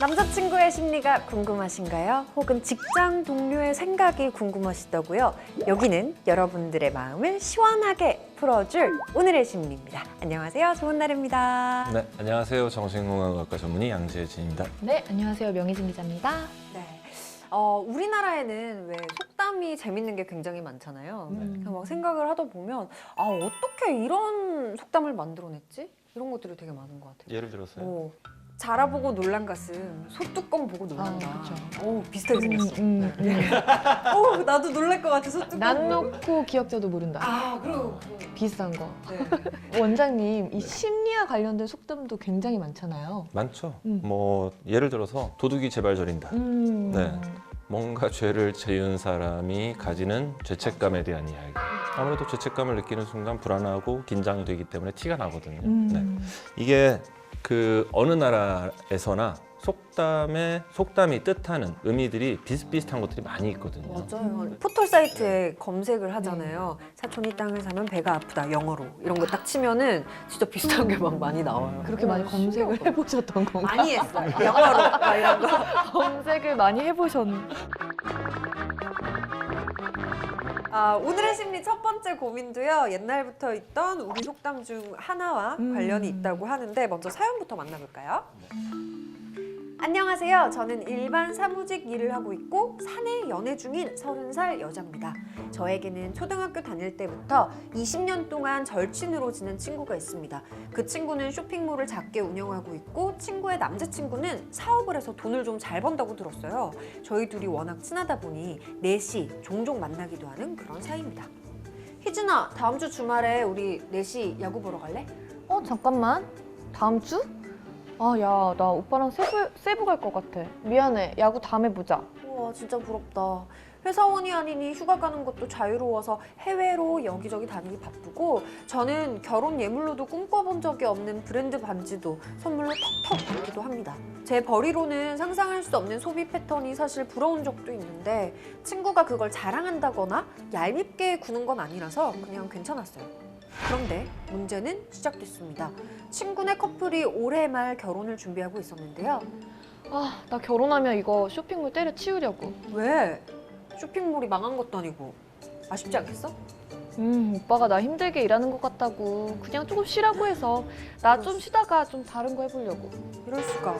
남자친구의 심리가 궁금하신가요? 혹은 직장 동료의 생각이 궁금하시다고요? 여기는 여러분들의 마음을 시원하게 풀어줄 오늘의 심리입니다. 안녕하세요. 좋은 날입니다. 네, 안녕하세요. 정신건강학과 전문의 양재진입니다. 네, 안녕하세요. 명희진 기자입니다. 네. 우리나라에는 왜 속담이 재밌는 게 굉장히 많잖아요. 그냥 막 생각을 하다 보면 어떻게 이런 속담을 만들어냈지? 이런 것들이 되게 많은 것 같아요. 예를 들어서요? 자라보고 놀란 가슴, 소뚜껑 보고 놀란다. 그쵸. 비슷하게 생겼어. 네. 나도 놀랄 것 같아, 소뚜껑 난 보고. 놓고 기억자도 모른다. 그리고 비슷한 거. 네. 원장님, 이 심리와 관련된 속담도 굉장히 많잖아요. 많죠. 뭐 예를 들어서 도둑이 제발 저린다. 네. 뭔가 죄를 지은 사람이 가지는 죄책감에 대한 이야기. 아무래도 죄책감을 느끼는 순간 불안하고 긴장되기 때문에 티가 나거든요. 네. 이게 그 어느 나라에서나 속담이 뜻하는 의미들이 비슷비슷한 것들이 많이 있거든요. 맞아요. 포털 사이트에 검색을 하잖아요. 사촌이 땅을 사면 배가 아프다, 영어로. 이런 거 딱 치면은 진짜 비슷한 게 막 많이 나와요. 그렇게 많이 검색을 해보셨던 건가요? 많이 했어요. 영어로 막 이런 거. 검색을 많이 해보셨네. 오늘의 심리 첫 번째 고민도요. 옛날부터 있던 우리 속담 중 하나와 관련이 있다고 하는데 먼저 사연부터 만나볼까요? 안녕하세요. 저는 일반 사무직 일을 하고 있고 사내 연애 중인 30살 여자입니다. 저에게는 초등학교 다닐 때부터 20년 동안 절친으로 지낸 친구가 있습니다. 그 친구는 쇼핑몰을 작게 운영하고 있고 친구의 남자친구는 사업을 해서 돈을 좀 잘 번다고 들었어요. 저희 둘이 워낙 친하다 보니 넷이 종종 만나기도 하는 그런 사이입니다. 희진아, 다음 주 주말에 우리 넷이 야구 보러 갈래? 잠깐만. 다음 주? 야, 나 오빠랑 세부 갈 것 같아. 미안해. 야구 다음에 보자. 우와, 진짜 부럽다. 회사원이 아니니 휴가 가는 것도 자유로워서 해외로 여기저기 다니기 바쁘고 저는 결혼 예물로도 꿈꿔본 적이 없는 브랜드 반지도 선물로 턱턱 받기도 합니다. 제 벌이로는 상상할 수 없는 소비 패턴이 사실 부러운 적도 있는데 친구가 그걸 자랑한다거나 얄밉게 구는 건 아니라서 그냥 괜찮았어요. 그런데 문제는 시작됐습니다. 친구네 커플이 올해 말 결혼을 준비하고 있었는데요. 나 결혼하면 이거 쇼핑몰 때려치우려고. 왜? 쇼핑몰이 망한 것도 아니고 아쉽지 않겠어? 오빠가 나 힘들게 일하는 것 같다고 그냥 조금 쉬라고 해서 나 좀 쉬다가 좀 다른 거 해보려고. 이럴 수가.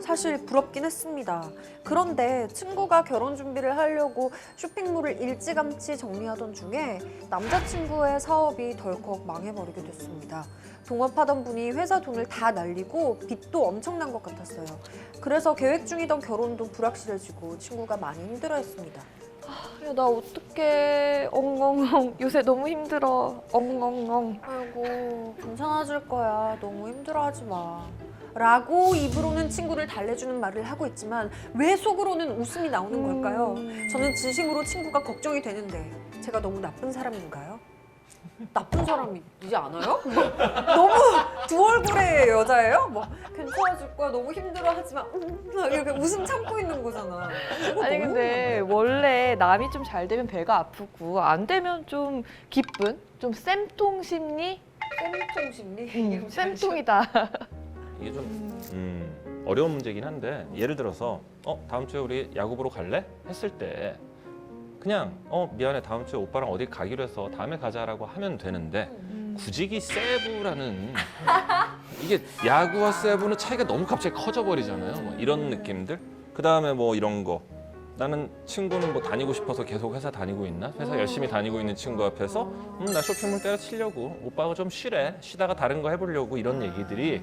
사실 부럽긴 했습니다. 그런데 친구가 결혼 준비를 하려고 쇼핑몰을 일찌감치 정리하던 중에 남자친구의 사업이 덜컥 망해버리게 됐습니다. 동업하던 분이 회사 돈을 다 날리고 빚도 엄청난 것 같았어요. 그래서 계획 중이던 결혼도 불확실해지고 친구가 많이 힘들어했습니다. 야, 나 어떡해. 엉엉엉. 요새 너무 힘들어. 엉엉엉. 아이고, 괜찮아질 거야. 너무 힘들어하지 마. 라고 입으로는 친구를 달래주는 말을 하고 있지만 왜 속으로는 웃음이 나오는 걸까요? 저는 진심으로 친구가 걱정이 되는데 제가 너무 나쁜 사람인가요? 나쁜 사람이지 않아요? 너무 두 얼굴의 여자예요? 뭐 괜찮아질 거야, 너무 힘들어하지만 이렇게 웃음 참고 있는 거잖아. 아니 근데 원래 남이 좀 잘 되면 배가 아프고 안 되면 좀 기쁜? 좀 쌤통 심리? 쌤통 심리? 쌤통이다. 이게 좀 어려운 문제긴 한데 예를 들어서 다음 주에 우리 야구 보러 갈래? 했을 때 그냥 미안해 다음 주에 오빠랑 어디 가기로 해서 다음에 가자라고 하면 되는데 굳이 세부라는 이게 야구와 세부는 차이가 너무 갑자기 커져 버리잖아요. 뭐 이런 느낌들. 그 다음에 뭐 이런 거. 나는 친구는 뭐 다니고 싶어서 계속 회사 다니고 있나? 회사 열심히 다니고 있는 친구 앞에서 나 쇼핑몰 때려치려고 오빠가 좀 쉬래. 쉬다가 다른 거 해보려고 이런 얘기들이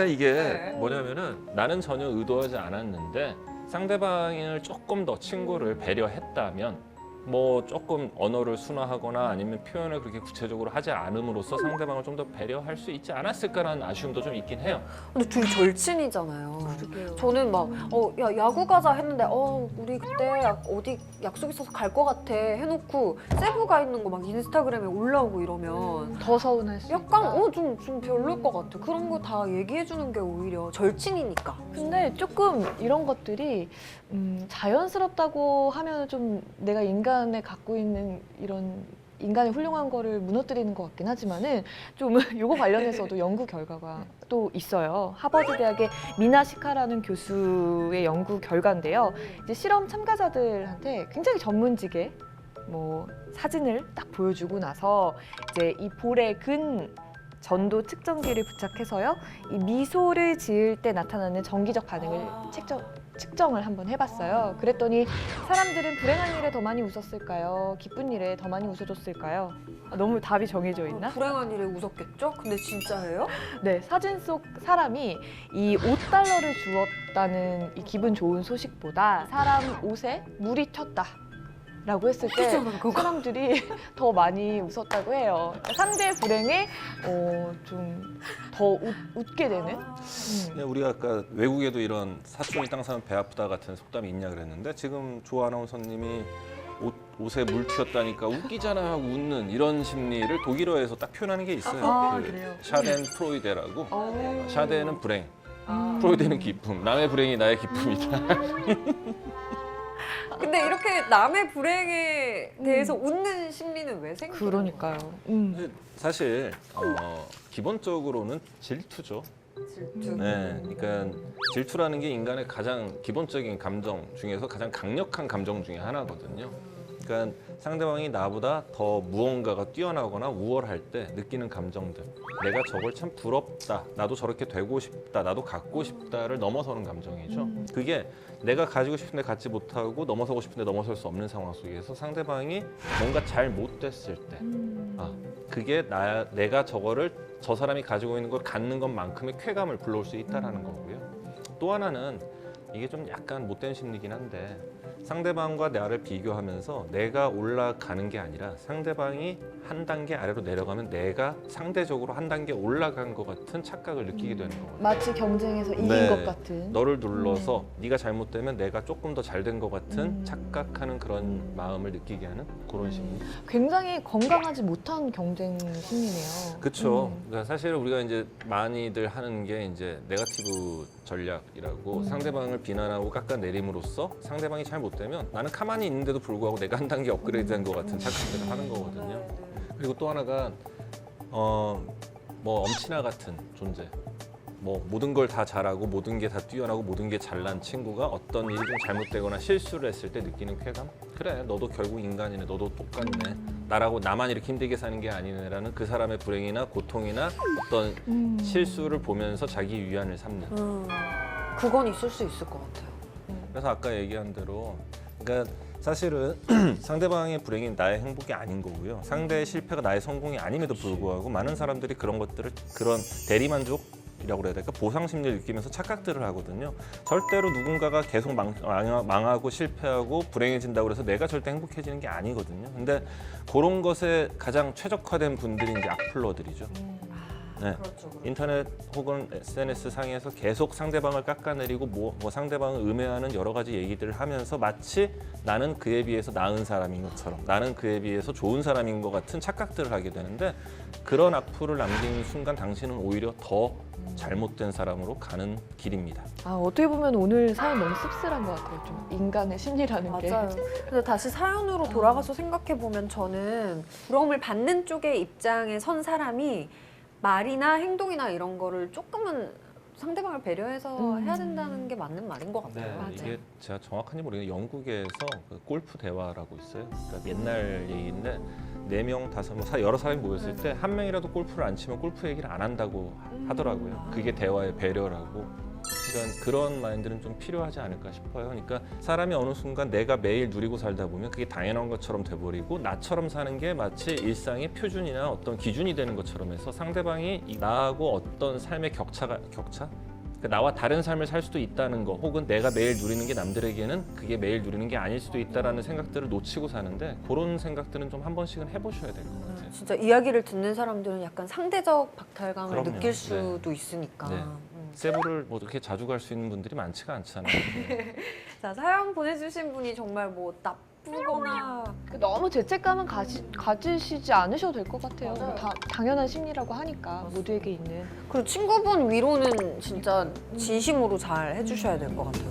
이게 뭐냐면은 나는 전혀 의도하지 않았는데 상대방을 조금 더 친구를 배려했다면 뭐 조금 언어를 순화하거나 아니면 표현을 그렇게 구체적으로 하지 않음으로써 상대방을 좀 더 배려할 수 있지 않았을까라는 아쉬움도 좀 있긴 해요. 근데 둘이 절친이잖아요. 저는 막 야, 야구 가자 했는데 우리 그때 어디 약속 있어서 갈 것 같아 해놓고 세부가 있는 거 막 인스타그램에 올라오고 이러면 더 서운할 수 약간 있다. 좀 별로일 것 같아. 그런 거 다 얘기해주는 게 오히려 절친이니까. 근데 조금 이런 것들이 자연스럽다고 하면 좀 내가 인간에 갖고 있는 이런 인간의 훌륭한 거를 무너뜨리는 것 같긴 하지만은 좀 요거 관련해서도 연구 결과가 또 있어요. 하버드 대학의 미나 시카라는 교수의 연구 결과인데요. 이제 실험 참가자들한테 굉장히 전문직의 뭐 사진을 딱 보여주고 나서 이제 이 볼의 근 전도 측정기를 부착해서요. 이 미소를 지을 때 나타나는 정기적 반응을 측정을 한번 해봤어요. 그랬더니 사람들은 불행한 일에 더 많이 웃었을까요? 기쁜 일에 더 많이 웃어줬을까요? 너무 답이 정해져 있나? 불행한 일에 웃었겠죠? 근데 진짜예요? 네, 사진 속 사람이 이 $5를 주었다는 이 기분 좋은 소식보다 사람 옷에 물이 튀었다. 라고 했을 때 웃기잖아, 그거. 사람들이 더 많이 웃었다고 해요. 그러니까 상대의 불행에 좀 더 웃게 되는. 네, 우리가 아까 외국에도 이런 사촌이 땅 사면 배 아프다 같은 속담이 있냐 그랬는데 지금 조 아나운서님이 옷에 물 튀었다니까 웃기잖아 하고 웃는 이런 심리를 독일어에서 딱 표현하는 게 있어요. 그래요? 샤덴 프로이데라고. 샤덴은 불행, 아. 프로이데는 기쁨. 남의 불행이 나의 기쁨이다. 근데 이렇게 남의 불행에 대해서 웃는 심리는 왜 생겨요? 그러니까요. 근데 사실 기본적으로는 질투죠. 질투. 네, 그러니까 질투라는 게 인간의 가장 기본적인 감정 중에서 가장 강력한 감정 중에 하나거든요. 그러니까 상대방이 나보다 더 무언가가 뛰어나거나 우월할 때 느끼는 감정들. 내가 저걸 참 부럽다. 나도 저렇게 되고 싶다. 나도 갖고 싶다를 넘어서는 감정이죠. 그게 내가 가지고 싶은데 갖지 못하고 넘어서고 싶은데 넘어설 수 없는 상황 속에서 상대방이 뭔가 잘 못됐을 때 그게 내가 저거를 저 사람이 가지고 있는 걸 갖는 것만큼의 쾌감을 불러올 수 있다는 거고요. 또 하나는 이게 좀 약간 못된 심리긴 한데 상대방과 나를 비교하면서 내가 올라가는 게 아니라 상대방이 한 단계 아래로 내려가면 내가 상대적으로 한 단계 올라간 것 같은 착각을 느끼게 되는 거거든요. 마치 경쟁에서 이긴 네. 것 같은. 너를 눌러서 네가 잘못되면 내가 조금 더 잘 된 것 같은 착각하는 그런 마음을 느끼게 하는 그런 심리. 굉장히 건강하지 못한 경쟁 심리네요. 그렇죠. 그러니까 사실 우리가 이제 많이들 하는 게 이제 네거티브 전략이라고 상대방을 비난하고 깎아내림으로써 상대방이 잘 못되면 나는 가만히 있는데도 불구하고 내가 한 단계 업그레이드된 것 같은 착각들을 하는 거거든요. 그리고 또 하나가 뭐 엄친아 같은 존재. 뭐 모든 걸 다 잘하고 모든 게 다 뛰어나고 모든 게 잘난 친구가 어떤 일이 좀 잘못되거나 실수를 했을 때 느끼는 쾌감? 그래, 너도 결국 인간이네, 너도 똑같네. 나라고 나만 이렇게 힘들게 사는 게 아니네라는 그 사람의 불행이나 고통이나 어떤 실수를 보면서 자기 위안을 삼는. 그건 있을 수 있을 것 같아요. 그래서 아까 얘기한 대로 그러니까 사실은 상대방의 불행이 나의 행복이 아닌 거고요. 상대의 실패가 나의 성공이 아님에도 불구하고 많은 사람들이 그런 것들을 그런 대리만족이라고 그래야 될까? 보상 심리를 느끼면서 착각들을 하거든요. 절대로 누군가가 계속 망하고 실패하고 불행해진다고 해서 내가 절대 행복해지는 게 아니거든요. 근데 그런 것에 가장 최적화된 분들이 이제 악플러들이죠. 네. 그렇죠. 인터넷 혹은 SNS 상에서 계속 상대방을 깎아내리고 뭐 상대방을 음해하는 여러 가지 얘기들을 하면서 마치 나는 그에 비해서 나은 사람인 것처럼 나는 그에 비해서 좋은 사람인 것 같은 착각들을 하게 되는데 그런 악플을 남기는 순간 당신은 오히려 더 잘못된 사람으로 가는 길입니다. 어떻게 보면 오늘 사연 너무 씁쓸한 것 같아요. 좀 인간의 심리라는 게. 맞아요. 근데 다시 사연으로 돌아가서 생각해 보면 저는 부러움을 받는 쪽의 입장에 선 사람이 말이나 행동이나 이런 거를 조금은 상대방을 배려해서 해야 된다는 게 맞는 말인 것 같아요. 맞아요. 이게 제가 정확한지 모르겠는데 영국에서 그 골프 대화라고 있어요. 그러니까 옛날 얘기인데 4명, 5명, 여러 사람이 모였을 때 한 명이라도 골프를 안 치면 골프 얘기를 안 한다고 하더라고요. 그게 대화의 배려라고. 그러니까 그런 마인드는 좀 필요하지 않을까 싶어요. 그러니까 사람이 어느 순간 내가 매일 누리고 살다 보면 그게 당연한 것처럼 돼버리고 나처럼 사는 게 마치 일상의 표준이나 어떤 기준이 되는 것처럼 해서 상대방이 나하고 어떤 삶의 격차? 그러니까 나와 다른 삶을 살 수도 있다는 거 혹은 내가 매일 누리는 게 남들에게는 그게 매일 누리는 게 아닐 수도 있다라는 생각들을 놓치고 사는데 그런 생각들은 좀 한 번씩은 해보셔야 될 것 같아요. 진짜 이야기를 듣는 사람들은 약간 상대적 박탈감을 그럼요. 느낄 수도 있으니까. 네. 세부를 뭐 이렇게 자주 갈 수 있는 분들이 많지가 않잖아요. 자, 사연 보내주신 분이 정말 뭐 나쁘거나 너무 죄책감은 가지시지 않으셔도 될 것 같아요. 맞아요. 다 당연한 심리라고 하니까 모두에게 있는. 그리고 친구분 위로는 진짜 진심으로 잘 해주셔야 될 것 같아요.